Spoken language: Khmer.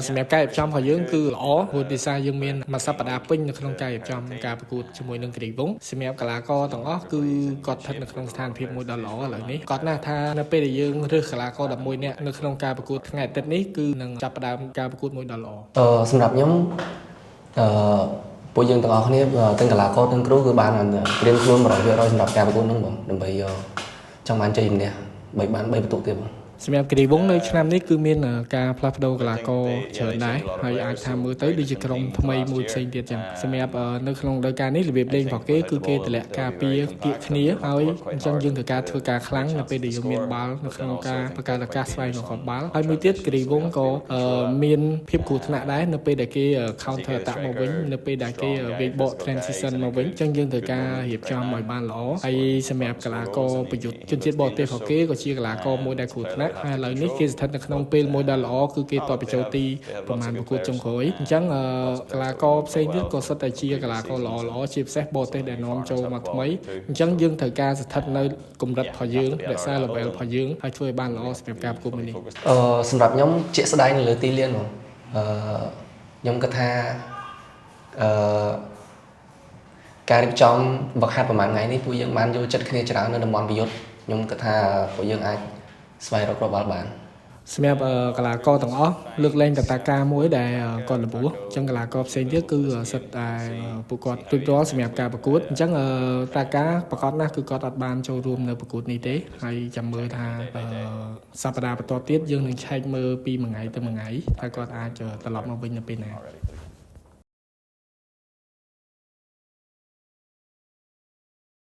សម្រាប់ការរៀបចំរបស់យើងគឺល្អព្រោះដោយសារយើងមានមួយសប្តាហ៍ពេញនៅក្នុងការរៀបចំការប្រកួតជាមួយនឹងគិរីវង្សសម្រាប់កីឡាករទាំងអស់គឺគាត់ស្ថិតនៅក្នុងស្ថានភាពមួយដ៏ល្អឥឡូវនេះគាត់ណាស់ថានៅពេលដែលយើងរើសកីឡាករ11នាក់នៅក្នុងការប្រកួតថ្ងៃអាទិត្យនេះគឺនឹងចាប់ផ្ដើមការប្រកួតមួយដ៏ល្អសម្រាប់ខ្ញុំពួកយើងទាំងអស់គ្នាទាំងកីឡាករទាំងគ្រូគឺបានត្រៀមខ្លួន 100% សម្រាប់ការប្រកួតហ្នឹងបងដើម្បីចង់បានជ័យជំនះបាន3បន្ទុកទៀតបងសម្រាប់គិរីវង្សនៅឆ្នាំនេះគឺមានការផ្លាស់ប្ដូរកីឡាករច្រើនដែរហើយអាចថាមើលទៅដូចជាក្រុមថ្មីមួយផ្សេងទៀតចឹងសម្រាប់នៅក្នុងរដូវកាលនេះរបៀបលេងរបស់គេគឺគេទម្លាក់ការពារគៀកគ្នាហើយអញ្ចឹងយើងត្រូវការធ្វើការខ្លាំងនៅពេលដែលយើងមានបាល់នៅក្នុងការបង្កើតឱកាសស្វែងរកបាល់ហើយមួយទៀតគិរីវង្សក៏មានភាពគ្រោះថ្នាក់ដែរនៅពេលដែលគេ counter attack មកវិញនៅពេលដែលគេវាយបក transition មកវិញអញ្ចឹងយើងត្រូវការរៀបចំឲ្យបានល្អហើយសម្រាប់កីឡាករប្រយុទ្ធជនជាតិបរទេសរបស់គេក៏ជាកីឡាករមួយដែលគ្រោះថ្នាក់ហើយឥឡូវនេះគេស្ថិតនៅក្នុងពេលមួយដ៏ល្អគឺគេតបបញ្ចូលទីប្រមាណប្រកួតចុងក្រោយអញ្ចឹងកីឡាករផ្សេងទៀតក៏សុទ្ធតែជាកីឡាករល្អជាពិសេសបរទេសដែលនាំចូលមកថ្មីអញ្ចឹងយើងត្រូវការស្ថិតនៅកម្រិតរបស់យើងរក្សា level របស់យើងហើយធ្វើឲ្យបានល្អសម្រាប់ការប្រកួតមួយនេះសម្រាប់ខ្ញុំជាក់ស្ដែងនៅលើទីលានបងខ្ញុំគិតថាការរៀបចំវឹកហាត់ប្រហែលថ្ងៃនេះពួកយើងបានយល់ចិត្តគ្នាច្រើននៅតំបន់ប្រយុទ្ធខ្ញុំគិតថាពួកយើងអាចស្វែងរកបាល់បានសម្រាប់កីឡាករទាំងអស់លើកលែងតតាការមួយដែលគាត់ល្បួសអញ្ចឹងកីឡាករផ្សេងទៀតគឺសិតតែពួកគាត់ទូទាត់សម្រាប់ការប្រកួតអញ្ចឹងតតាការប្រកបណាស់គឺគាត់អត់បានចូលរួមនៅប្រកួតនេះទេហើយចាំមើលថាសប្តាហ៍បន្ទាប់ទៀតយើងនឹងឆែកមើលពីមួយថ្ងៃទៅមួយថ្ងៃថាគាត់អាចត្រឡប់មកវិញនៅពេលណា